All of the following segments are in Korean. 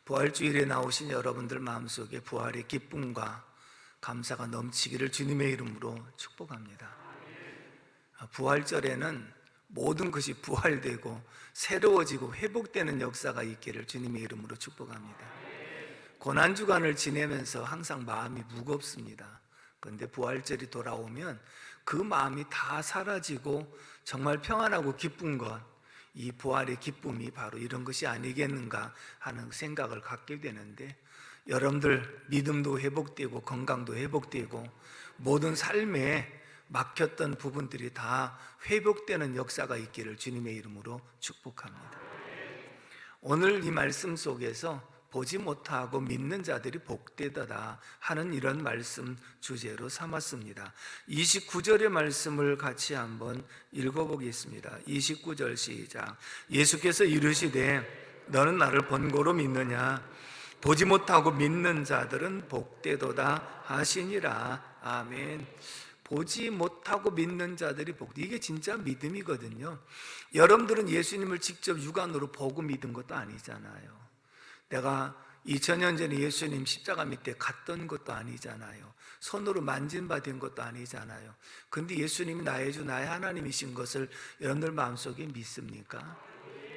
부활주일에 나오신 여러분들 마음속에 부활의 기쁨과 감사가 넘치기를 주님의 이름으로 축복합니다. 부활절에는 모든 것이 부활되고 새로워지고 회복되는 역사가 있기를 주님의 이름으로 축복합니다. 고난주간을 지내면서 항상 마음이 무겁습니다. 그런데 부활절이 돌아오면 그 마음이 다 사라지고 정말 평안하고 기쁜 것, 이 부활의 기쁨이 바로 이런 것이 아니겠는가 하는 생각을 갖게 되는데, 여러분들 믿음도 회복되고 건강도 회복되고 모든 삶에 막혔던 부분들이 다 회복되는 역사가 있기를 주님의 이름으로 축복합니다. 오늘 이 말씀 속에서 보지 못하고 믿는 자들이 복되더라 하는 이런 말씀 주제로 삼았습니다. 29절의 말씀을 같이 한번 읽어보겠습니다. 29절 시작. 예수께서 이르시되 너는 나를 본고로 믿느냐? 보지 못하고 믿는 자들은 복되도다 하시니라. 아멘. 보지 못하고 믿는 자들이 복되. 이게 진짜 믿음이거든요. 여러분들은 예수님을 직접 육안으로 보고 믿은 것도 아니잖아요. 내가 2000년 전에 예수님 십자가 밑에 갔던 것도 아니잖아요. 손으로 만진받은 것도 아니잖아요. 그런데 예수님이 나의 주 나의 하나님이신 것을 여러분들 마음속에 믿습니까?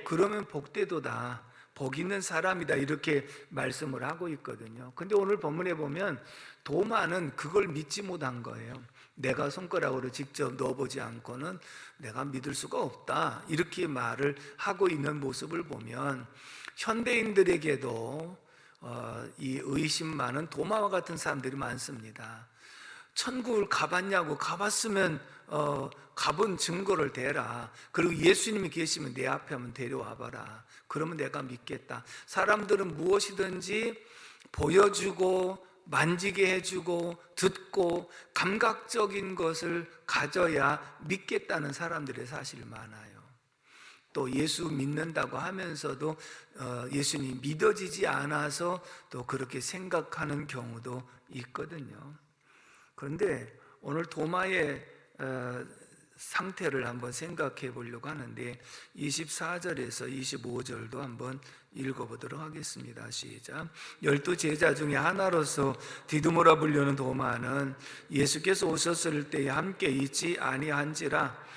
그러면 복되도다, 복 있는 사람이다, 이렇게 말씀을 하고 있거든요. 근데 오늘 본문에 보면 도마는 그걸 믿지 못한 거예요. 내가 손가락으로 직접 넣어보지 않고는 내가 믿을 수가 없다, 이렇게 말을 하고 있는 모습을 보면 현대인들에게도 이 의심 많은 도마와 같은 사람들이 많습니다. 천국을 가봤냐고, 가봤으면 가본 증거를 대라. 그리고 예수님이 계시면 내 앞에 한번 데려와봐라. 그러면 내가 믿겠다. 사람들은 무엇이든지 보여주고 만지게 해주고 듣고 감각적인 것을 가져야 믿겠다는 사람들의 사실 많아요. 또 예수 믿는다고 하면서도 예수님이 믿어지지 않아서 또 그렇게 생각하는 경우도 있거든요. 그런데 오늘 도마의 상태를 한번 생각해 보려고 하는데 24절에서 25절도 한번 읽어보도록 하겠습니다. 시작. 12 제자 중에 하나로서 디두모라 불리는 도마는 예수께서 오셨을 때에 함께 있지 아니한지라.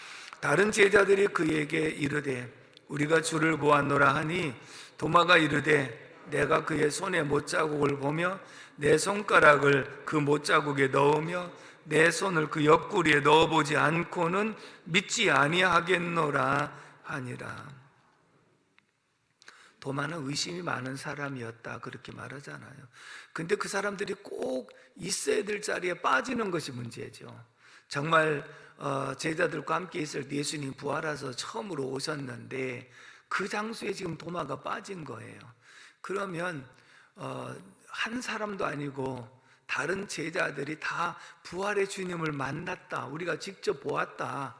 다른 제자들이 그에게 이르되 우리가 주를 보았노라 하니 도마가 이르되 내가 그의 손에 못자국을 보며 내 손가락을 그 못자국에 넣으며 내 손을 그 옆구리에 넣어보지 않고는 믿지 아니하겠노라 하니라. 도마는 의심이 많은 사람이었다, 그렇게 말하잖아요. 근데 그 사람들이 꼭 있어야 될 자리에 빠지는 것이 문제죠. 정말 제자들과 함께 있을 때 예수님 부활하셔서 처음으로 오셨는데 그 장소에 지금 도마가 빠진 거예요. 그러면 한 사람도 아니고 다른 제자들이 다 부활의 주님을 만났다, 우리가 직접 보았다,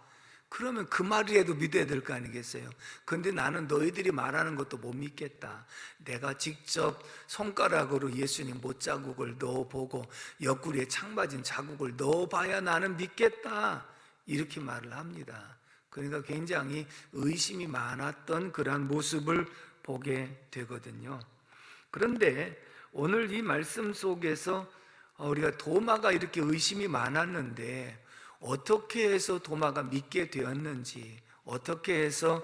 그러면 그 말이라도 믿어야 될 거 아니겠어요? 근데 나는 너희들이 말하는 것도 못 믿겠다, 내가 직접 손가락으로 예수님 못자국을 넣어보고 옆구리에 창맞은 자국을 넣어봐야 나는 믿겠다, 이렇게 말을 합니다. 그러니까 굉장히 의심이 많았던 그러한 모습을 보게 되거든요. 그런데 오늘 이 말씀 속에서 우리가 도마가 이렇게 의심이 많았는데 어떻게 해서 도마가 믿게 되었는지, 어떻게 해서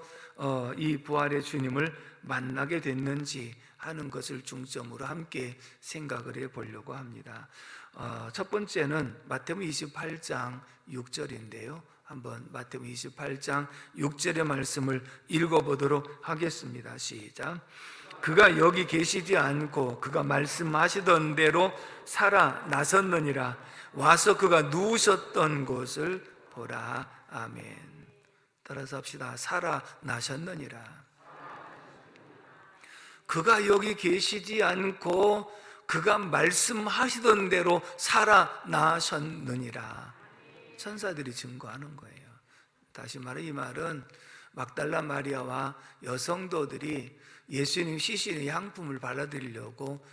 이 부활의 주님을 만나게 됐는지 하는 것을 중점으로 함께 생각을 해보려고 합니다. 첫 번째는 마태복음 28장 6절인데요. 한번 마태복음 28장 6절의 말씀을 읽어보도록 하겠습니다. 시작. 그가 여기 계시지 않고 그가 말씀하시던 대로 살아나셨느니라. 와서 그가 누우셨던 곳을 보라. 아멘. 따라서 합시다. 살아나셨느니라. 그가 여기 계시지 않고 그가 말씀하시던 대로 살아나셨느니라. 천사들이 증거하는 거예요. 다시 말해 이 말은 막달라 마리아와 여성도들이 예수님 시신의 향품을 발라드리려고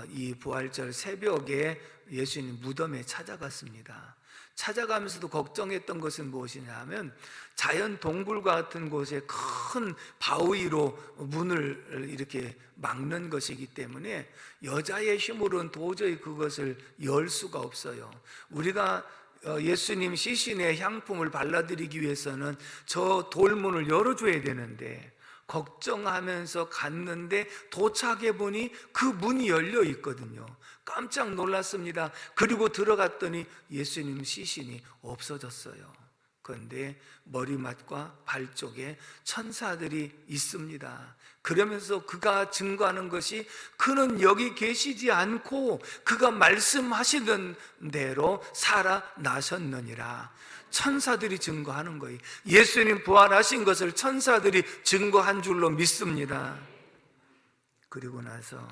이 부활절 새벽에 예수님 무덤에 찾아갔습니다. 찾아가면서도 걱정했던 것은 무엇이냐 하면 자연 동굴 같은 곳에 큰 바위로 문을 이렇게 막는 것이기 때문에 여자의 힘으로는 도저히 그것을 열 수가 없어요. 우리가 예수님 시신의 향품을 발라드리기 위해서는 저 돌문을 열어줘야 되는데 걱정하면서 갔는데 도착해 보니 그 문이 열려 있거든요. 깜짝 놀랐습니다. 그리고 들어갔더니 예수님 시신이 없어졌어요. 그런데 머리맡과 발 쪽에 천사들이 있습니다. 그러면서 그가 증거하는 것이 그는 여기 계시지 않고 그가 말씀하시던 대로 살아나셨느니라. 천사들이 증거하는 거예요. 예수님 부활하신 것을 천사들이 증거한 줄로 믿습니다. 그리고 나서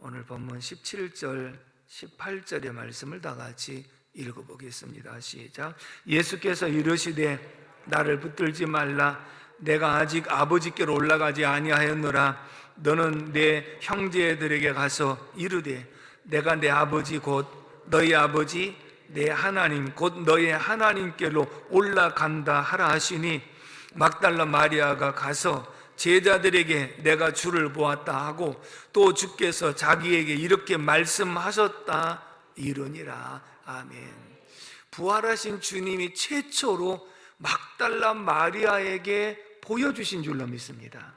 오늘 본문 17절 18절의 말씀을 다 같이 읽어보겠습니다. 시작. 예수께서 이르시되 나를 붙들지 말라. 내가 아직 아버지께로 올라가지 아니하였노라. 너는 내 형제들에게 가서 이르되 내가 내 아버지 곧 너희 아버지 내 하나님 곧 너의 하나님께로 올라간다 하라 하시니 막달라 마리아가 가서 제자들에게 내가 주를 보았다 하고 또 주께서 자기에게 이렇게 말씀하셨다 이르니라. 아멘. 부활하신 주님이 최초로 막달라 마리아에게 보여주신 줄로 믿습니다.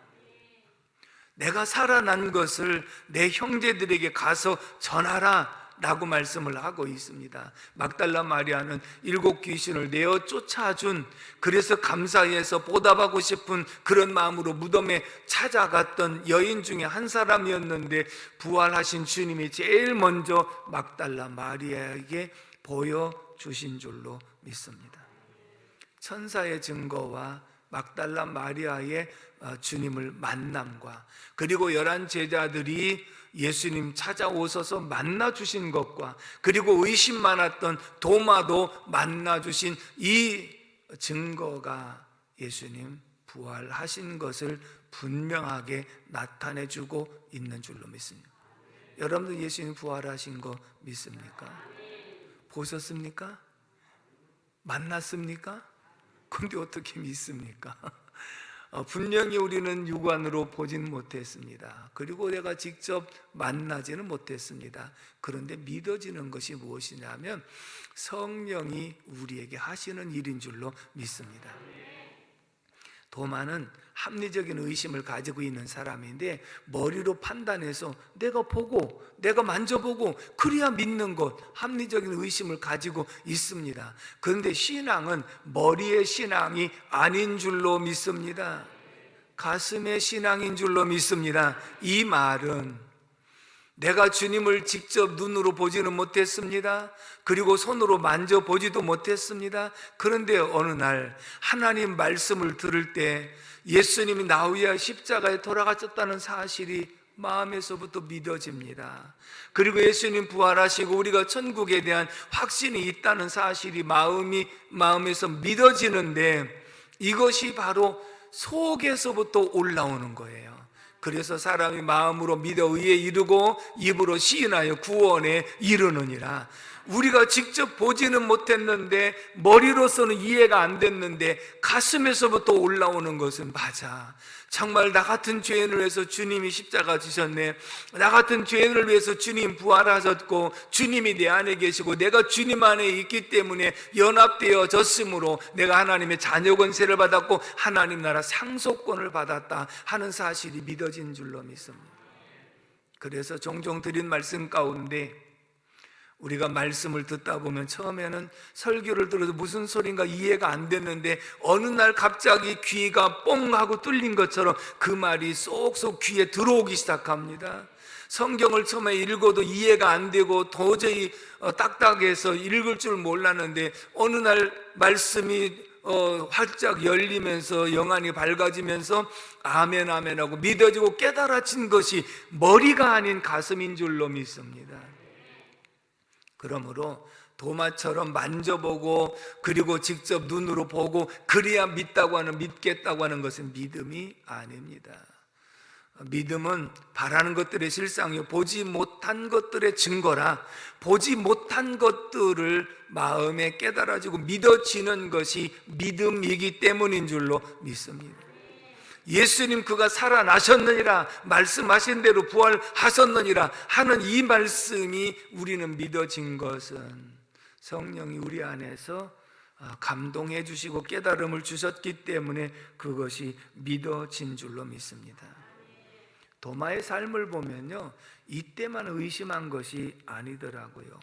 내가 살아난 것을 내 형제들에게 가서 전하라 라고 말씀을 하고 있습니다. 막달라 마리아는 7 귀신을 내어 쫓아준, 그래서 감사해서 보답하고 싶은 그런 마음으로 무덤에 찾아갔던 여인 중에 한 사람이었는데 부활하신 주님이 제일 먼저 막달라 마리아에게 보여주신 줄로 믿습니다. 천사의 증거와 막달라 마리아의 주님을 만남과 그리고 11 제자들이 예수님 찾아오셔서 만나주신 것과 그리고 의심 많았던 도마도 만나주신 이 증거가 예수님 부활하신 것을 분명하게 나타내주고 있는 줄로 믿습니다. 여러분들 예수님 부활하신 거 믿습니까? 보셨습니까? 만났습니까? 근데 어떻게 믿습니까? 분명히 우리는 육안으로 보지는 못했습니다. 그리고 내가 직접 만나지는 못했습니다. 그런데 믿어지는 것이 무엇이냐면 성령이 우리에게 하시는 일인 줄로 믿습니다. 도마는 합리적인 의심을 가지고 있는 사람인데 머리로 판단해서 내가 보고 내가 만져보고 그래야 믿는 것, 합리적인 의심을 가지고 있습니다. 그런데 신앙은 머리의 신앙이 아닌 줄로 믿습니다. 가슴의 신앙인 줄로 믿습니다. 이 말은 내가 주님을 직접 눈으로 보지는 못했습니다. 그리고 손으로 만져보지도 못했습니다. 그런데 어느 날 하나님 말씀을 들을 때 예수님이 나 위하여 십자가에 돌아가셨다는 사실이 마음에서부터 믿어집니다. 그리고 예수님 부활하시고 우리가 천국에 대한 확신이 있다는 사실이 마음에서 믿어지는데 이것이 바로 속에서부터 올라오는 거예요. 그래서 사람이 마음으로 믿어 의에 이르고 입으로 시인하여 구원에 이르느니라. 우리가 직접 보지는 못했는데 머리로서는 이해가 안 됐는데 가슴에서부터 올라오는 것은 맞아. 정말 나 같은 죄인을 위해서 주님이 십자가 지셨네. 나 같은 죄인을 위해서 주님 부활하셨고 주님이 내 안에 계시고 내가 주님 안에 있기 때문에 연합되어졌으므로 내가 하나님의 자녀 권세를 받았고 하나님 나라 상속권을 받았다 하는 사실이 믿어진 줄로 믿습니다. 그래서 종종 드린 말씀 가운데 우리가 말씀을 듣다 보면 처음에는 설교를 들어도 무슨 소린가 이해가 안 됐는데 어느 날 갑자기 귀가 뽕 하고 뚫린 것처럼 그 말이 쏙쏙 귀에 들어오기 시작합니다. 성경을 처음에 읽어도 이해가 안 되고 도저히 딱딱해서 읽을 줄 몰랐는데 어느 날 말씀이 활짝 열리면서 영안이 밝아지면서 아멘 아멘 하고 믿어지고 깨달아진 것이 머리가 아닌 가슴인 줄로 믿습니다. 그러므로 도마처럼 만져보고 그리고 직접 눈으로 보고 그래야 믿겠다고 하는 것은 믿음이 아닙니다. 믿음은 바라는 것들의 실상이요 보지 못한 것들의 증거라. 보지 못한 것들을 마음에 깨달아지고 믿어지는 것이 믿음이기 때문인 줄로 믿습니다. 예수님 그가 살아나셨느니라, 말씀하신 대로 부활하셨느니라 하는 이 말씀이 우리는 믿어진 것은 성령이 우리 안에서 감동해 주시고 깨달음을 주셨기 때문에 그것이 믿어진 줄로 믿습니다. 도마의 삶을 보면요, 이때만 의심한 것이 아니더라고요.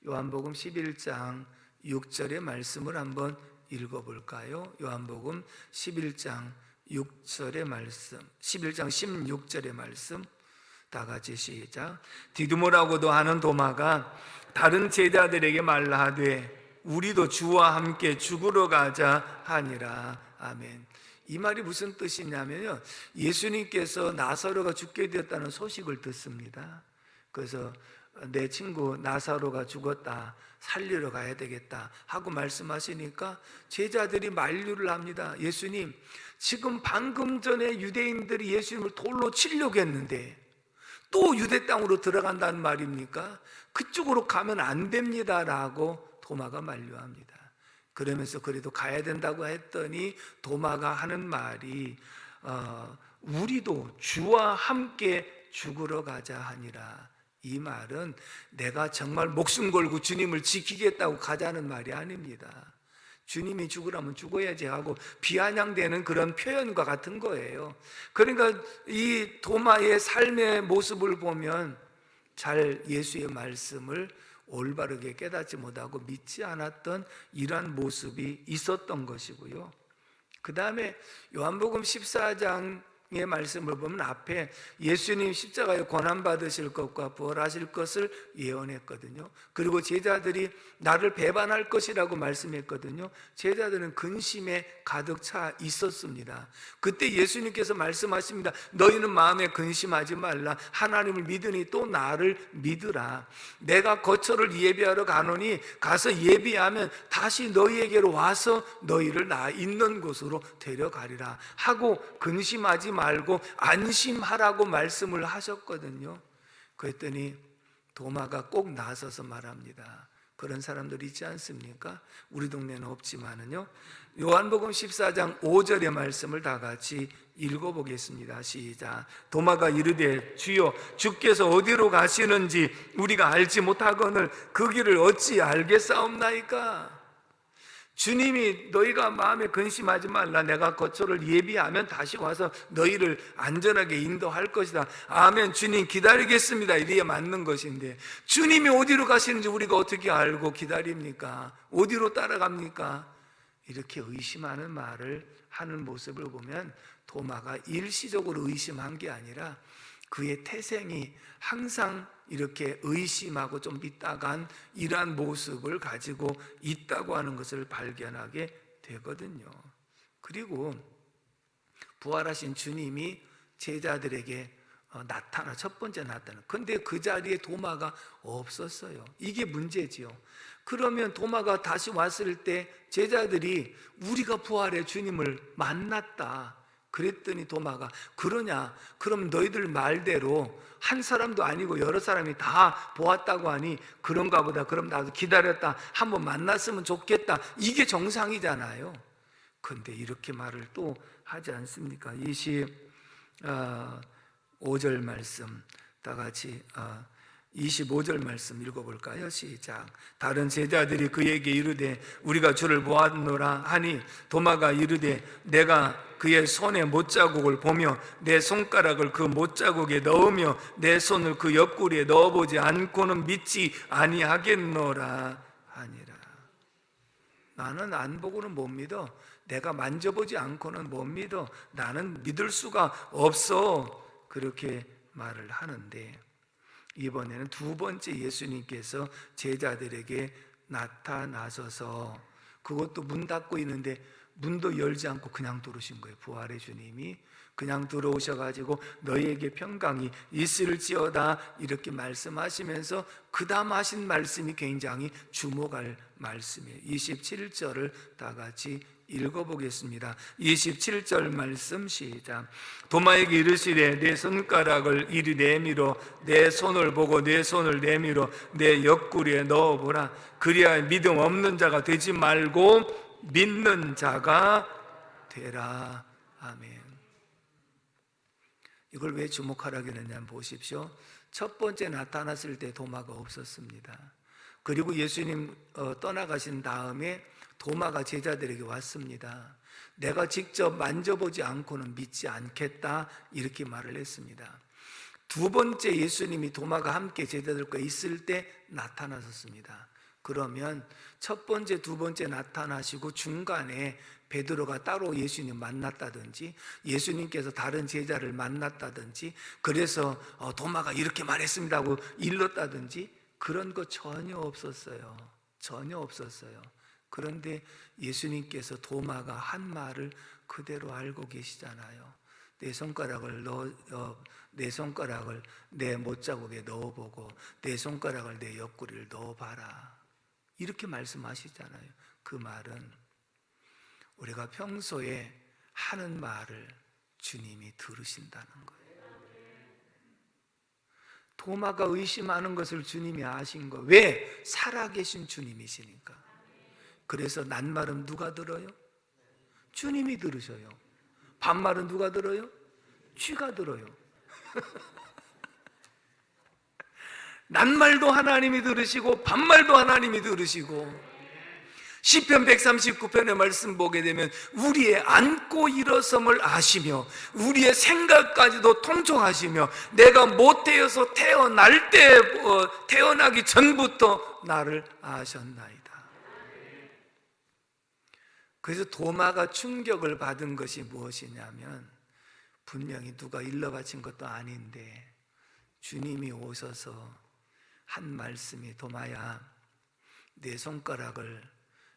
요한복음 11장 6절의 말씀을 한번 읽어볼까요? 요한복음 11장 6절의 말씀, 11장 16절의 말씀 다 같이 시작. 디두모라고도 하는 도마가 다른 제자들에게 말하되 우리도 주와 함께 죽으러 가자 하니라. 아멘. 이 말이 무슨 뜻이냐면요, 예수님께서 나사로가 죽게 되었다는 소식을 듣습니다. 그래서 내 친구 나사로가 죽었다, 살리러 가야 되겠다 하고 말씀하시니까 제자들이 만류를 합니다. 예수님, 지금 방금 전에 유대인들이 예수님을 돌로 치려고 했는데 또 유대 땅으로 들어간다는 말입니까? 그쪽으로 가면 안 됩니다 라고 도마가 만류합니다. 그러면서 그래도 가야 된다고 했더니 도마가 하는 말이 우리도 주와 함께 죽으러 가자 하니라. 이 말은 내가 정말 목숨 걸고 주님을 지키겠다고 가자는 말이 아닙니다. 주님이 죽으라면 죽어야지 하고 비아냥대는 그런 표현과 같은 거예요. 그러니까 이 도마의 삶의 모습을 보면 잘 예수의 말씀을 올바르게 깨닫지 못하고 믿지 않았던 이러한 모습이 있었던 것이고요. 그 다음에 요한복음 14장의 말씀을 보면 앞에 예수님 십자가에 고난받으실 것과 부활하실 것을 예언했거든요. 그리고 제자들이 나를 배반할 것이라고 말씀했거든요. 제자들은 근심에 가득 차 있었습니다. 그때 예수님께서 말씀하십니다. 너희는 마음에 근심하지 말라. 하나님을 믿으니 또 나를 믿으라. 내가 거처를 예비하러 가노니 가서 예비하면 다시 너희에게로 와서 너희를 나 있는 곳으로 데려가리라 하고 근심하지 말고 안심하라고 말씀을 하셨거든요. 그랬더니 도마가 꼭 나서서 말합니다. 그런 사람들 있지 않습니까? 우리 동네는 없지만은요. 요한복음 14장 5절의 말씀을 다 같이 읽어보겠습니다. 시작. 도마가 이르되 주여 주께서 어디로 가시는지 우리가 알지 못하거늘 그 길을 어찌 알겠사옵나이까? 주님이 너희가 마음에 근심하지 말라. 내가 거처를 예비하면 다시 와서 너희를 안전하게 인도할 것이다. 아멘. 주님 기다리겠습니다. 이래야 맞는 것인데 주님이 어디로 가시는지 우리가 어떻게 알고 기다립니까? 어디로 따라갑니까? 이렇게 의심하는 말을 하는 모습을 보면 도마가 일시적으로 의심한 게 아니라 그의 태생이 항상 이렇게 의심하고 좀 삐딱한 이러한 모습을 가지고 있다고 하는 것을 발견하게 되거든요. 그리고 부활하신 주님이 제자들에게 첫 번째 나타나. 근데 그 자리에 도마가 없었어요. 이게 문제지요. 그러면 도마가 다시 왔을 때 제자들이 우리가 부활의 주님을 만났다 그랬더니 도마가 그러냐? 그럼 너희들 말대로 한 사람도 아니고 여러 사람이 다 보았다고 하니 그런가 보다. 그럼 나도 기다렸다. 한번 만났으면 좋겠다. 이게 정상이잖아요. 그런데 이렇게 말을 또 하지 않습니까? 25절 말씀 다 같이 25절 말씀 읽어볼까요? 시작. 다른 제자들이 그에게 이르되 우리가 주를 보았노라 하니 도마가 이르되 내가 그의 손에 못자국을 보며 내 손가락을 그 못자국에 넣으며 내 손을 그 옆구리에 넣어보지 않고는 믿지 아니하겠노라 하니라. 나는 안 보고는 못 믿어. 내가 만져보지 않고는 못 믿어. 나는 믿을 수가 없어. 그렇게 말을 하는데 이번에는 두 번째 예수님께서 제자들에게 나타나셔서 그것도 문 닫고 있는데 문도 열지 않고 그냥 들어오신 거예요. 부활의 주님이 그냥 들어오셔가지고 너희에게 평강이 있을지어다 이렇게 말씀하시면서 그 다음 하신 말씀이 굉장히 주목할 말씀이에요. 27절을 다 같이 읽어보겠습니다. 27절 말씀 시작. 도마에게 이르시되 내 손가락을 이리 내밀어 내 손을 보고 내 손을 내밀어 내 옆구리에 넣어보라. 그리하여 믿음 없는 자가 되지 말고 믿는 자가 되라. 아멘. 이걸 왜 주목하라고 했느냐 보십시오. 첫 번째 나타났을 때 도마가 없었습니다. 그리고 예수님 떠나가신 다음에 도마가 제자들에게 왔습니다. 내가 직접 만져보지 않고는 믿지 않겠다, 이렇게 말을 했습니다. 두 번째 예수님이 도마가 함께 제자들과 있을 때 나타나셨습니다. 그러면 첫 번째, 두 번째 나타나시고 중간에 베드로가 따로 예수님 만났다든지 예수님께서 다른 제자를 만났다든지 그래서 도마가 이렇게 말했습니다 하고 일렀다든지 그런 거 전혀 없었어요. 전혀 없었어요. 그런데 예수님께서 도마가 한 말을 그대로 알고 계시잖아요. 내 손가락을 내 못자국에 넣어보고 내 손가락을 내 옆구리를 넣어봐라, 이렇게 말씀하시잖아요. 그 말은 우리가 평소에 하는 말을 주님이 들으신다는 거예요. 도마가 의심하는 것을 주님이 아신 거. 왜? 살아계신 주님이시니까. 그래서 낱말은 누가 들어요? 주님이 들으셔요. 반말은 누가 들어요? 쥐가 들어요. 낱말도 하나님이 들으시고 반말도 하나님이 들으시고. 시편 139편의 말씀 보게 되면 우리의 앉고 일어섬을 아시며 우리의 생각까지도 통촉하시며 내가 못되어서 태어나기 전부터 나를 아셨나이다. 그래서 도마가 충격을 받은 것이 무엇이냐면 분명히 누가 일러바친 것도 아닌데 주님이 오셔서 한 말씀이 도마야, 내 손가락을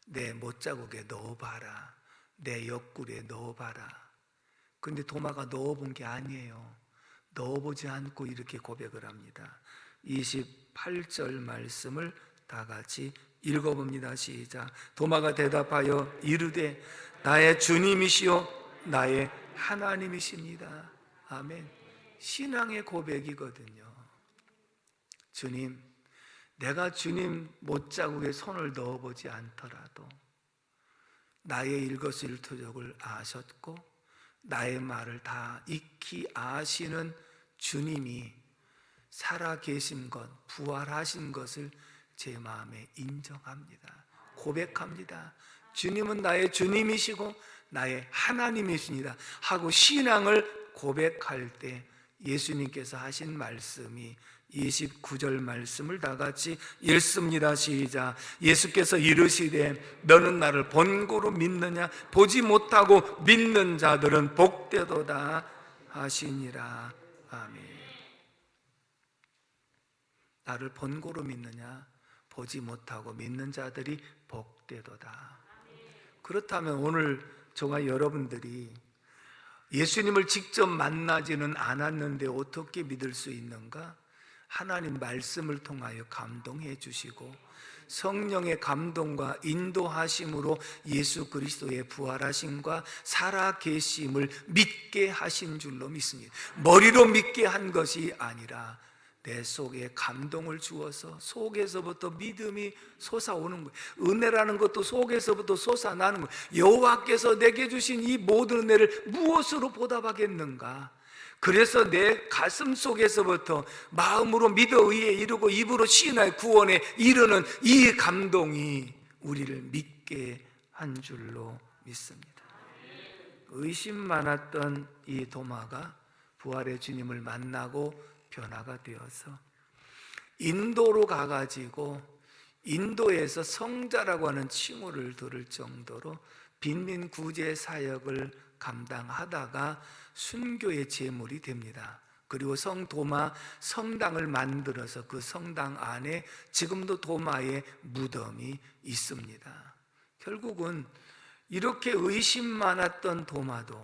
내 못자국에 넣어봐라, 내 옆구리에 넣어봐라. 근데 도마가 넣어본 게 아니에요. 넣어보지 않고 이렇게 고백을 합니다. 28절 말씀을 다 같이 읽어봅니다. 시작. 도마가 대답하여 이르되 나의 주님이시요 나의 하나님이십니다. 아멘. 신앙의 고백이거든요. 주님, 내가 주님 못자국에 손을 넣어보지 않더라도 나의 일거수일투족을 아셨고 나의 말을 다 익히 아시는 주님이 살아계신 것, 부활하신 것을 제 마음에 인정합니다. 고백합니다. 주님은 나의 주님이시고 나의 하나님이십니다 하고 신앙을 고백할 때 예수님께서 하신 말씀이 29절 말씀을 다 같이 읽습니다. 시작. 예수께서 이르시되 너는 나를 본고로 믿느냐? 보지 못하고 믿는 자들은 복되도다 하시니라. 아멘. 나를 본고로 믿느냐? 보지 못하고 믿는 자들이 복되도다. 그렇다면 오늘 저와 여러분들이 예수님을 직접 만나지는 않았는데 어떻게 믿을 수 있는가? 하나님 말씀을 통하여 감동해 주시고 성령의 감동과 인도하심으로 예수 그리스도의 부활하심과 살아계심을 믿게 하신 줄로 믿습니다. 머리로 믿게 한 것이 아니라 내 속에 감동을 주어서 속에서부터 믿음이 솟아오는 거예요. 은혜라는 것도 속에서부터 솟아나는 거예요. 여호와께서 내게 주신 이 모든 은혜를 무엇으로 보답하겠는가? 그래서 내 가슴 속에서부터 마음으로 믿어 의에 이르고 입으로 시인하여 구원에 이르는 이 감동이 우리를 믿게 한 줄로 믿습니다. 의심 많았던 이 도마가 부활의 주님을 만나고 변화가 되어서 인도로 가가지고 인도에서 성자라고 하는 칭호를 들을 정도로 빈민 구제 사역을 감당하다가 순교의 제물이 됩니다. 그리고 성도마 성당을 만들어서 그 성당 안에 지금도 도마의 무덤이 있습니다. 결국은 이렇게 의심 많았던 도마도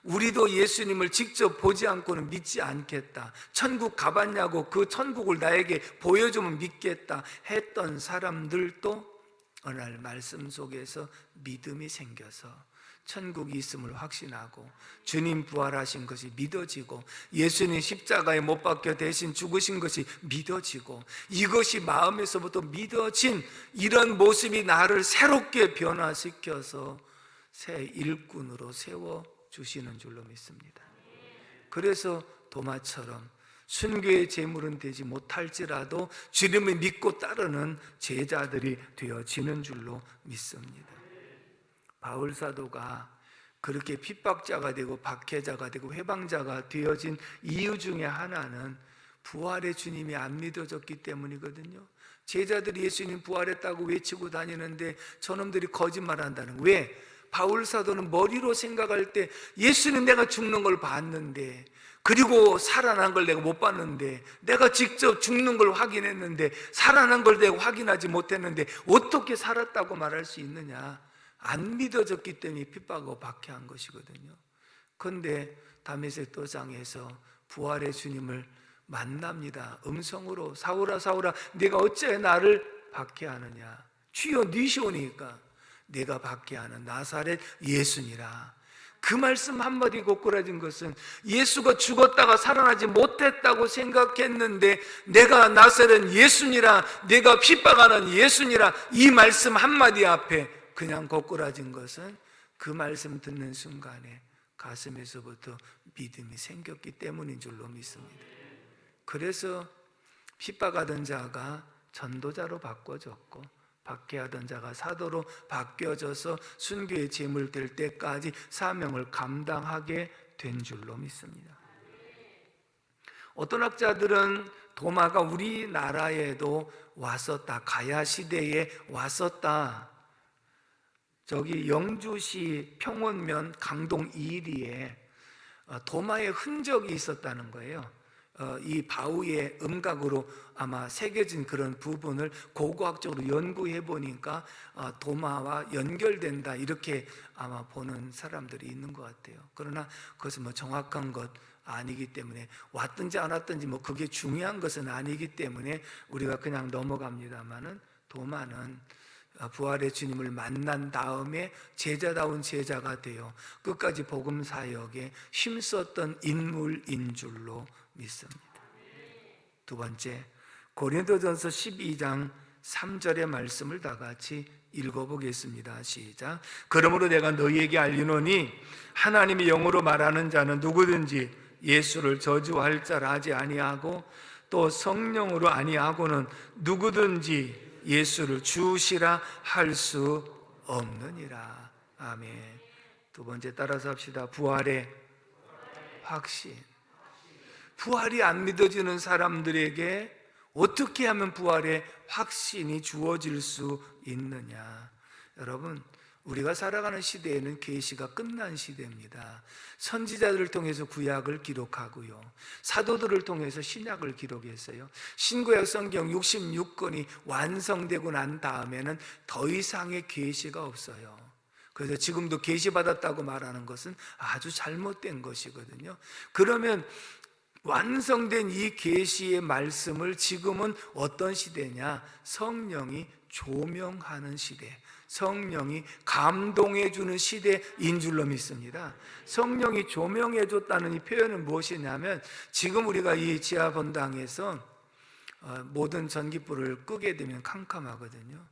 우리도 예수님을 직접 보지 않고는 믿지 않겠다, 천국 가봤냐고 그 천국을 나에게 보여주면 믿겠다 했던 사람들도 어느 날 말씀 속에서 믿음이 생겨서 천국이 있음을 확신하고 주님 부활하신 것이 믿어지고 예수님 십자가에 못 박혀 대신 죽으신 것이 믿어지고 이것이 마음에서부터 믿어진 이런 모습이 나를 새롭게 변화시켜서 새 일꾼으로 세워주시는 줄로 믿습니다. 그래서 도마처럼 순교의 제물은 되지 못할지라도 주님을 믿고 따르는 제자들이 되어지는 줄로 믿습니다. 바울 사도가 그렇게 핍박자가 되고 박해자가 되고 해방자가 되어진 이유 중에 하나는 부활의 주님이 안 믿어졌기 때문이거든요. 제자들이 예수님 부활했다고 외치고 다니는데 저놈들이 거짓말한다는 거예요. 왜? 바울 사도는 머리로 생각할 때 예수님 내가 죽는 걸 봤는데, 그리고 살아난 걸 내가 못 봤는데, 내가 직접 죽는 걸 확인했는데 살아난 걸 내가 확인하지 못했는데 어떻게 살았다고 말할 수 있느냐? 안 믿어졌기 때문에 핍박하고 박해한 것이거든요. 그런데 다메섹 도상에서 부활의 주님을 만납니다. 음성으로 사울아 사울아 네가 어찌 나를 박해하느냐? 주여 니시오니까 내가 박해하는 나사렛 예수니라. 그 말씀 한마디 고꾸라진 것은 예수가 죽었다가 살아나지 못했다고 생각했는데 내가 나사렛 예수니라, 내가 핍박하는 예수니라, 이 말씀 한마디 앞에 그냥 고꾸라진 것은 그 말씀 듣는 순간에 가슴에서부터 믿음이 생겼기 때문인 줄로 믿습니다. 그래서 핍박하던 자가 전도자로 바꿔졌고 박해하던 자가 사도로 바뀌어져서 순교의 제물 될 때까지 사명을 감당하게 된 줄로 믿습니다. 어떤 학자들은 도마가 우리나라에도 왔었다, 가야 시대에 왔었다. 저기 영주시 평원면 강동 이리에 도마의 흔적이 있었다는 거예요. 이 바위의 음각으로 아마 새겨진 그런 부분을 고고학적으로 연구해 보니까 도마와 연결된다 이렇게 아마 보는 사람들이 있는 것 같아요. 그러나 그것은 뭐 정확한 것 아니기 때문에 왔든지 안 왔든지 뭐 그게 중요한 것은 아니기 때문에 우리가 그냥 넘어갑니다만은 도마는 부활의 주님을 만난 다음에 제자다운 제자가 되어 끝까지 복음 사역에 힘썼던 인물인 줄로 믿습니다. 두 번째, 고린도전서 12장 3절의 말씀을 다 같이 읽어보겠습니다. 시작. 그러므로 내가 너희에게 알리노니 하나님이 영으로 말하는 자는 누구든지 예수를 저주할 자라 하지 아니하고 또 성령으로 아니하고는 누구든지 예수를 주시라 할 수 없느니라. 아멘. 두 번째 따라서 합시다. 부활의 확신. 부활이 안 믿어지는 사람들에게 어떻게 하면 부활의 확신이 주어질 수 있느냐? 여러분, 우리가 살아가는 시대에는 계시가 끝난 시대입니다. 선지자들을 통해서 구약을 기록하고요, 사도들을 통해서 신약을 기록했어요. 신구약 성경 66권이 완성되고 난 다음에는 더 이상의 계시가 없어요. 그래서 지금도 계시 받았다고 말하는 것은 아주 잘못된 것이거든요. 그러면 완성된 이 계시의 말씀을 지금은 어떤 시대냐? 성령이 조명하는 시대, 성령이 감동해 주는 시대인 줄로 믿습니다. 성령이 조명해 줬다는 이 표현은 무엇이냐면, 지금 우리가 이 지하 본당에서 모든 전기불을 끄게 되면 캄캄하거든요.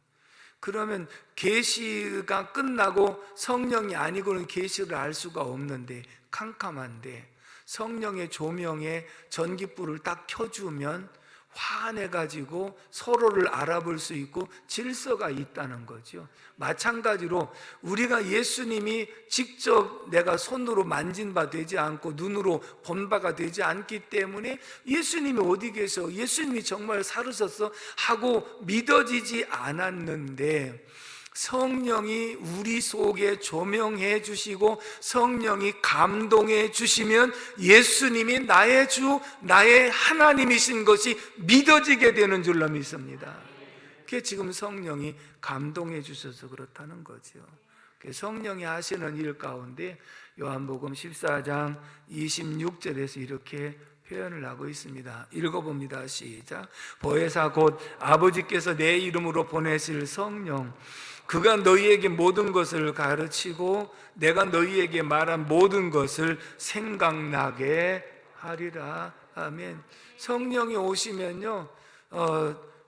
그러면 계시가 끝나고 성령이 아니고는 계시를 알 수가 없는데, 캄캄한데 성령의 조명에 전기불을 딱 켜주면 환해가지고 서로를 알아볼 수 있고 질서가 있다는 거죠. 마찬가지로 우리가 예수님이 직접 내가 손으로 만진 바 되지 않고 눈으로 본 바가 되지 않기 때문에 예수님이 어디 계셔? 예수님이 정말 살으셨어? 하고 믿어지지 않았는데, 성령이 우리 속에 조명해 주시고 성령이 감동해 주시면 예수님이 나의 주, 나의 하나님이신 것이 믿어지게 되는 줄로 믿습니다. 그게 지금 성령이 감동해 주셔서 그렇다는 거죠. 성령이 하시는 일 가운데 요한복음 14장 26절에서 이렇게 표현을 하고 있습니다. 읽어봅니다. 시작. 보혜사 곧 아버지께서 내 이름으로 보내실 성령, 그가 너희에게 모든 것을 가르치고 내가 너희에게 말한 모든 것을 생각나게 하리라. 아멘. 성령이 오시면요,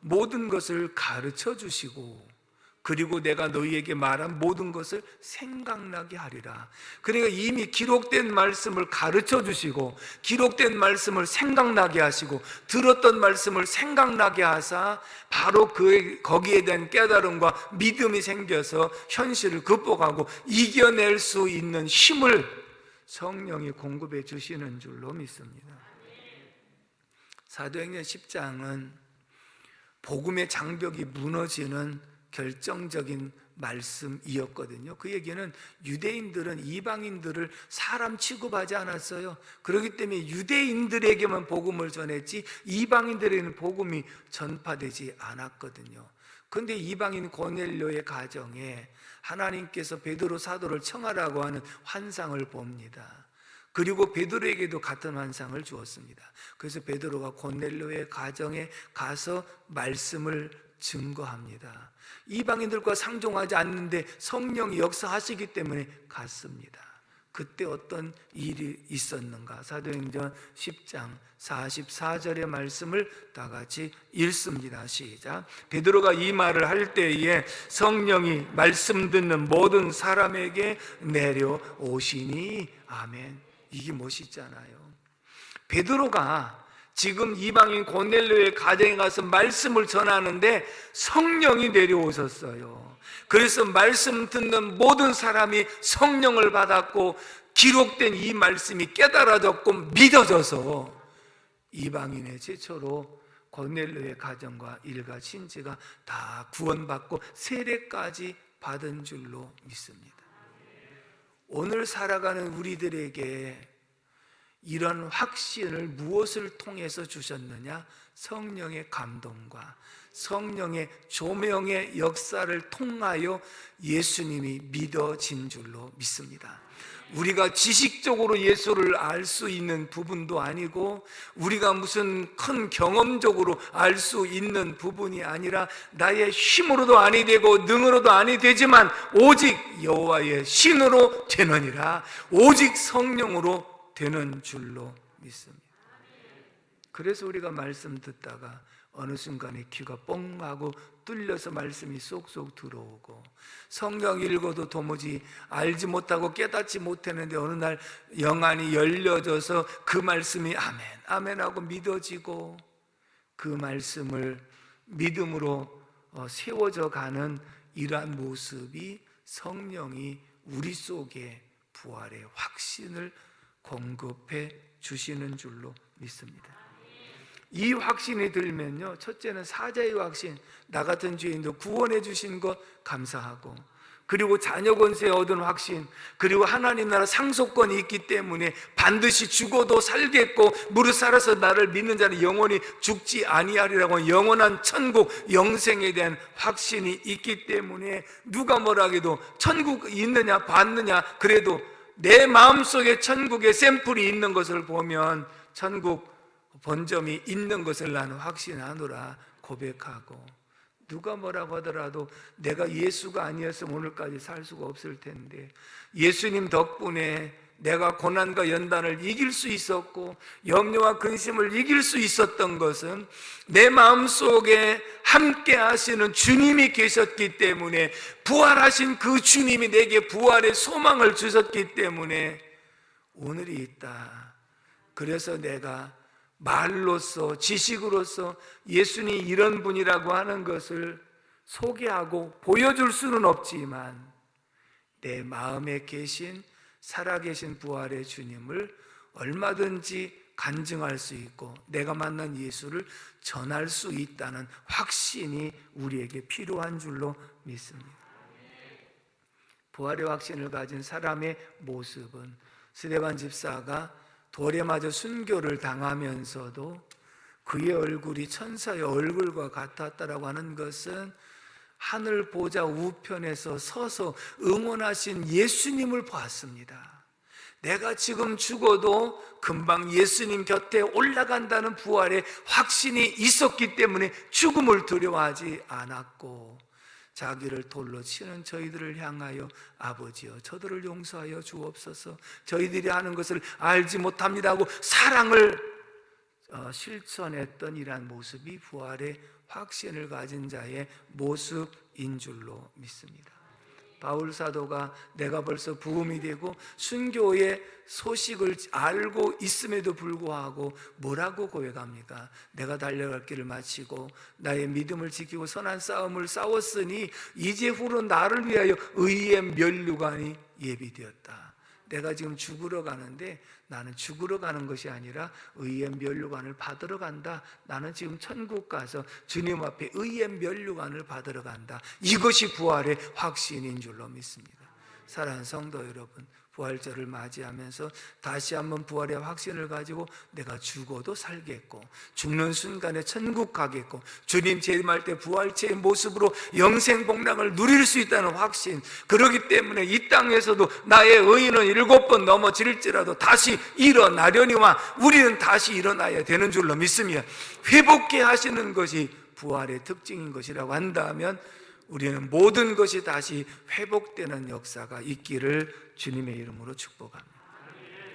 모든 것을 가르쳐 주시고, 그리고 내가 너희에게 말한 모든 것을 생각나게 하리라. 그러니까 이미 기록된 말씀을 가르쳐 주시고, 기록된 말씀을 생각나게 하시고, 들었던 말씀을 생각나게 하사 바로 거기에 대한 깨달음과 믿음이 생겨서 현실을 극복하고 이겨낼 수 있는 힘을 성령이 공급해 주시는 줄로 믿습니다. 사도행전 10장은 복음의 장벽이 무너지는 결정적인 말씀이었거든요. 그 얘기는 유대인들은 이방인들을 사람 취급하지 않았어요. 그렇기 때문에 유대인들에게만 복음을 전했지 이방인들에게는 복음이 전파되지 않았거든요. 그런데 이방인 고넬료의 가정에 하나님께서 베드로 사도를 청하라고 하는 환상을 봅니다. 그리고 베드로에게도 같은 환상을 주었습니다. 그래서 베드로가 고넬료의 가정에 가서 말씀을 증거합니다. 이방인들과 상종하지 않는데 성령이 역사하시기 때문에 갔습니다. 그때 어떤 일이 있었는가? 사도행전 10장 44절의 말씀을 다 같이 읽습니다. 시작. 베드로가 이 말을 할 때에 성령이 말씀 듣는 모든 사람에게 내려오시니 아멘. 이게 멋있잖아요. 베드로가 지금 이방인 고넬료의 가정에 가서 말씀을 전하는데 성령이 내려오셨어요. 그래서 말씀 듣는 모든 사람이 성령을 받았고 기록된 이 말씀이 깨달아졌고 믿어져서 이방인의 최초로 고넬료의 가정과 일가 친지가 다 구원받고 세례까지 받은 줄로 믿습니다. 오늘 살아가는 우리들에게 이런 확신을 무엇을 통해서 주셨느냐? 성령의 감동과 성령의 조명의 역사를 통하여 예수님이 믿어진 줄로 믿습니다. 우리가 지식적으로 예수를 알 수 있는 부분도 아니고 우리가 무슨 큰 경험적으로 알 수 있는 부분이 아니라 나의 힘으로도 아니 되고 능으로도 아니 되지만 오직 여호와의 신으로 되느니라. 오직 성령으로 되는 줄로 믿습니다. 그래서 우리가 말씀 듣다가 어느 순간에 귀가 뻥 하고 뚫려서 말씀이 쏙쏙 들어오고 성경 읽어도 도무지 알지 못하고 깨닫지 못했는데 어느 날 영안이 열려져서 그 말씀이 아멘 아멘 하고 믿어지고 그 말씀을 믿음으로 세워져 가는 이러한 모습이 성령이 우리 속에 부활의 확신을 공급해 주시는 줄로 믿습니다. 이 확신이 들면요, 첫째는 사자의 확신, 나 같은 죄인도 구원해 주신 것 감사하고, 그리고 자녀 권세 얻은 확신, 그리고 하나님 나라 상속권이 있기 때문에 반드시 죽어도 살겠고 무릇 살아서 나를 믿는 자는 영원히 죽지 아니하리라고 영원한 천국 영생에 대한 확신이 있기 때문에 누가 뭐라 해도 천국 있느냐 받느냐, 그래도 내 마음속에 천국의 샘플이 있는 것을 보면 천국 본점이 있는 것을 나는 확신하노라 고백하고, 누가 뭐라고 하더라도 내가 예수가 아니었으면 오늘까지 살 수가 없을 텐데 예수님 덕분에 내가 고난과 연단을 이길 수 있었고 염려와 근심을 이길 수 있었던 것은 내 마음속에 함께 하시는 주님이 계셨기 때문에, 부활하신 그 주님이 내게 부활의 소망을 주셨기 때문에 오늘이 있다. 그래서 내가 말로써 지식으로서 예수님이 이런 분이라고 하는 것을 소개하고 보여줄 수는 없지만 내 마음에 계신 살아계신 부활의 주님을 얼마든지 간증할 수 있고 내가 만난 예수를 전할 수 있다는 확신이 우리에게 필요한 줄로 믿습니다. 부활의 확신을 가진 사람의 모습은 스데반 집사가 돌에 맞아 순교를 당하면서도 그의 얼굴이 천사의 얼굴과 같았다라고 하는 것은 하늘 보좌 우편에서 서서 응원하신 예수님을 보았습니다. 내가 지금 죽어도 금방 예수님 곁에 올라간다는 부활의 확신이 있었기 때문에 죽음을 두려워하지 않았고, 자기를 돌로 치는 저희들을 향하여 아버지여 저들을 용서하여 주옵소서. 저희들이 하는 것을 알지 못합니다 하고 사랑을 실천했던 이러한 모습이 부활의 확신을 가진 자의 모습인 줄로 믿습니다. 바울 사도가 내가 벌써 부음이 되고 순교의 소식을 알고 있음에도 불구하고 뭐라고 고백합니까? 내가 달려갈 길을 마치고 나의 믿음을 지키고 선한 싸움을 싸웠으니 이제후로 나를 위하여 의의 면류관이 예비되었다. 내가 지금 죽으러 가는데 나는 죽으러 가는 것이 아니라 의의 면류관을 받으러 간다. 나는 지금 천국 가서 주님 앞에 의의 면류관을 받으러 간다. 이것이 부활의 확신인 줄로 믿습니다. 사랑하는 성도 여러분, 부활절을 맞이하면서 다시 한번 부활의 확신을 가지고 내가 죽어도 살겠고 죽는 순간에 천국 가겠고 주님 재림할 때 부활체의 모습으로 영생복락을 누릴 수 있다는 확신, 그렇기 때문에 이 땅에서도 나의 의인은 7번 넘어질지라도 다시 일어나려니와 우리는 다시 일어나야 되는 줄로 믿습니다. 회복케 하시는 것이 부활의 특징인 것이라고 한다면 우리는 모든 것이 다시 회복되는 역사가 있기를 주님의 이름으로 축복합니다.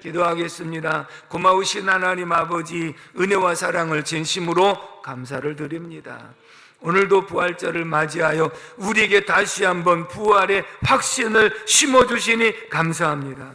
기도하겠습니다. 고마우신 하나님 아버지, 은혜와 사랑을 진심으로 감사를 드립니다. 오늘도 부활절을 맞이하여 우리에게 다시 한번 부활의 확신을 심어주시니 감사합니다.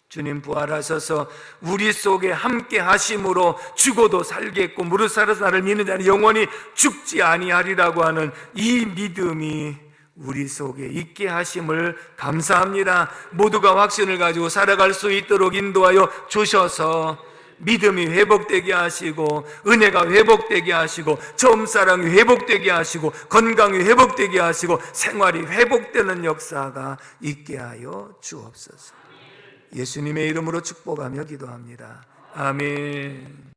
주님 부활하셔서 우리 속에 함께 하심으로 죽어도 살겠고 무릇 살아서 나를 믿는 자는 영원히 죽지 아니하리라고 하는 이 믿음이 우리 속에 있게 하심을 감사합니다. 모두가 확신을 가지고 살아갈 수 있도록 인도하여 주셔서 믿음이 회복되게 하시고 은혜가 회복되게 하시고 처음사랑이 회복되게 하시고 건강이 회복되게 하시고 생활이 회복되는 역사가 있게 하여 주옵소서. 예수님의 이름으로 축복하며 기도합니다. 아멘.